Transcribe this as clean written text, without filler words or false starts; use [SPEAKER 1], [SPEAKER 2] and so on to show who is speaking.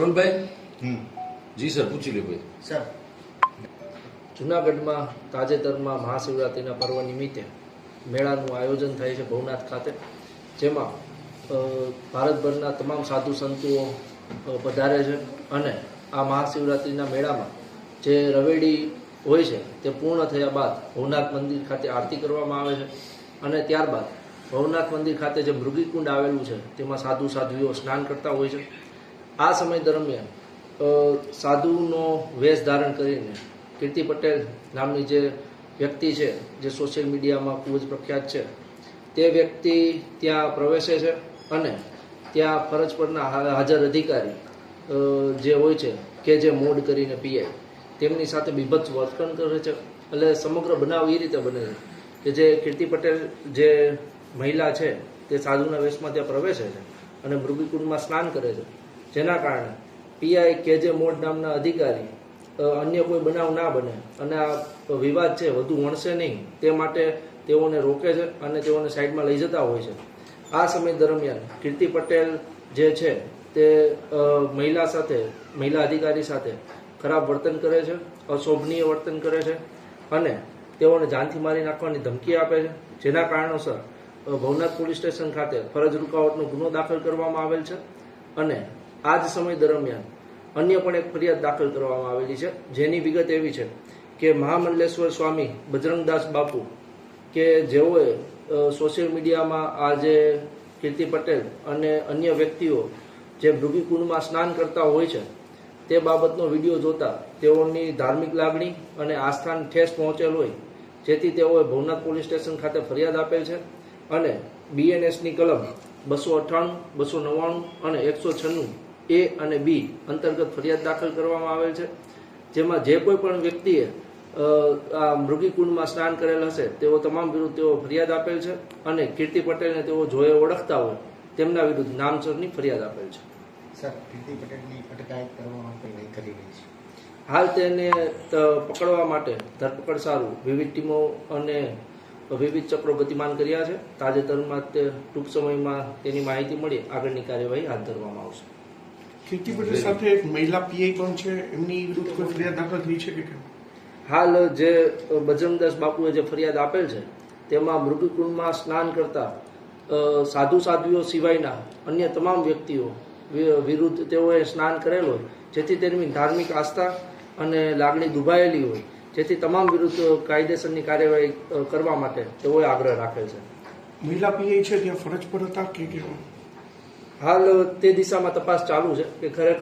[SPEAKER 1] રોનભાઈ જી sir પૂછી લે ભાઈ.
[SPEAKER 2] સર,
[SPEAKER 3] જૂનાગઢમાં તાજેતરમાં મહાશિવરાત્રિના પર્વ નિમિત્તે મેળાનું આયોજન થાય છે ભવનાથ ખાતે, જેમાં ભારતભરના તમામ સાધુ સંતો પધારે છે અને આ મહાશિવરાત્રિના મેળામાં જે રવેડી હોય છે તે પૂર્ણ થયા બાદ ભવનાથ મંદિર ખાતે આરતી કરવામાં આવે છે અને ત્યારબાદ ભવનાથ મંદિર ખાતે જે મૃગીકુંડ આવેલું છે તેમાં સાધુ સાધ્વીઓ સ્નાન કરતા હોય છે. આ સમય દરમિયાન સાધુનો વેશ ધારણ કરીને કીર્તિ પટેલ નામની જે વ્યક્તિ છે, જે સોશિયલ મીડિયામાં ખૂબ જ પ્રખ્યાત છે, તે વ્યક્તિ ત્યાં પ્રવેશે છે અને ત્યાં ફરજ પરના હાજર અધિકારી જે હોય છે કે જે મોડ કરીને પીએ તેમની સાથે બીભત્સ વર્તન કરે છે. એટલે સમગ્ર બનાવ એ રીતે બને છે કે જે કીર્તિ પટેલ જે મહિલા છે તે સાધુના વેશમાં ત્યાં પ્રવેશે છે અને મૃગીકુંડમાં સ્નાન કરે છે, જેના કારણે પીઆઈ કે જે મોડ નામના અધિકારી અન્ય કોઈ બનાવ ના બને અને આ વિવાદ છે વધુ વણશે નહીં તે માટે તેઓને રોકે છે અને તેઓને સાઈડમાં લઈ જતા હોય છે. આ સમય દરમિયાન કીર્તિ પટેલ જે છે તે મહિલા અધિકારી સાથે ખરાબ વર્તન કરે છે, અશોભનીય વર્તન કરે છે અને તેઓને જાનથી મારી નાખવાની ધમકી આપે છે, જેના કારણોસર ભવનાથ પોલીસ સ્ટેશન ખાતે ફરજ રૂકાવટનો ગુનો દાખલ કરવામાં આવેલ છે અને આ જ સમય દરમિયાન અન્ય પણ એક ફરિયાદ દાખલ કરવામાં આવેલી છે, જેની વિગત એવી છે કે મહામંડલેશ્વર સ્વામી બજરંગદાસ બાપુ કે જેઓએ સોશિયલ મીડિયામાં આ જે કીર્તિ પટેલ અને અન્ય વ્યક્તિઓ જે મૃગીકુંડમાં સ્નાન કરતા હોય છે તે બાબતનો વિડીયો જોતા તેઓની ધાર્મિક લાગણી અને આસ્થાને ઠેસ પહોંચેલ હોય, જેથી તેઓએ ભવનાથ પોલીસ સ્ટેશન ખાતે ફરિયાદ આપેલ છે અને બીએનએસની કલમ 298, 299 અને 196 A અને B અંતર્ગત ફરિયાદ દાખલ કરવામાં આવેલ છે, જેમાં જે કોઈ પણ વ્યક્તિએ આ મૃગીકુંડમાં સ્નાન કરેલ હશે તેઓ તમામ વિરુદ્ધ તેઓ ફરિયાદ આપેલ છે અને કીર્તિ પટેલને તેઓ જોએ ઓળખતા હોય તેમના વિરુદ્ધ નામસરની ફરિયાદ આપેલ છે.
[SPEAKER 2] સર, કીર્તિ પટેલની અટકાયત કરવામાં કઈ કરી રહી છે.
[SPEAKER 3] હાલ તેને પકડવા માટે ધરપકડ સારું વિવિધ ટીમો અને વિવિધ ચક્રો ગતિમાન કર્યા છે. તાજેતરમાં તે ટૂંક સમયમાં તેની માહિતી મળી આગળની કાર્યવાહી હાથ ધરવામાં આવશે.
[SPEAKER 4] કીર્તિ પટેલ સાથે એક મહિલા પીઆઈ પણ છે, એમની વિરુદ્ધ કોઈ ફરિયાદ દાખલ થઈ છે કે કેમ?
[SPEAKER 3] હાલ જે બજરંગદાસ બાપુએ જે ફરિયાદ આપેલ છે તેમાં મૃગીકુંડમાં સ્નાન કરતા સાધુ સાધ્વીઓ સિવાયના અન્ય તમામ વ્યક્તિઓ વિરુદ્ધ તેઓએ સ્નાન કરેલ હોય, જેથી તેમની ધાર્મિક આસ્થા અને લાગણી દુભાયેલી હોય, જેથી તમામ વિરુદ્ધ કાયદેસરની કાર્યવાહી કરવા માટે તેઓએ આગ્રહ રાખેલ છે.
[SPEAKER 4] મહિલા પીઆઈ છે ત્યાં ફરજ પર હતા કે કેમ?
[SPEAKER 3] હાલ તે દિશામાં તપાસ ચાલુ છે કે ખરેખર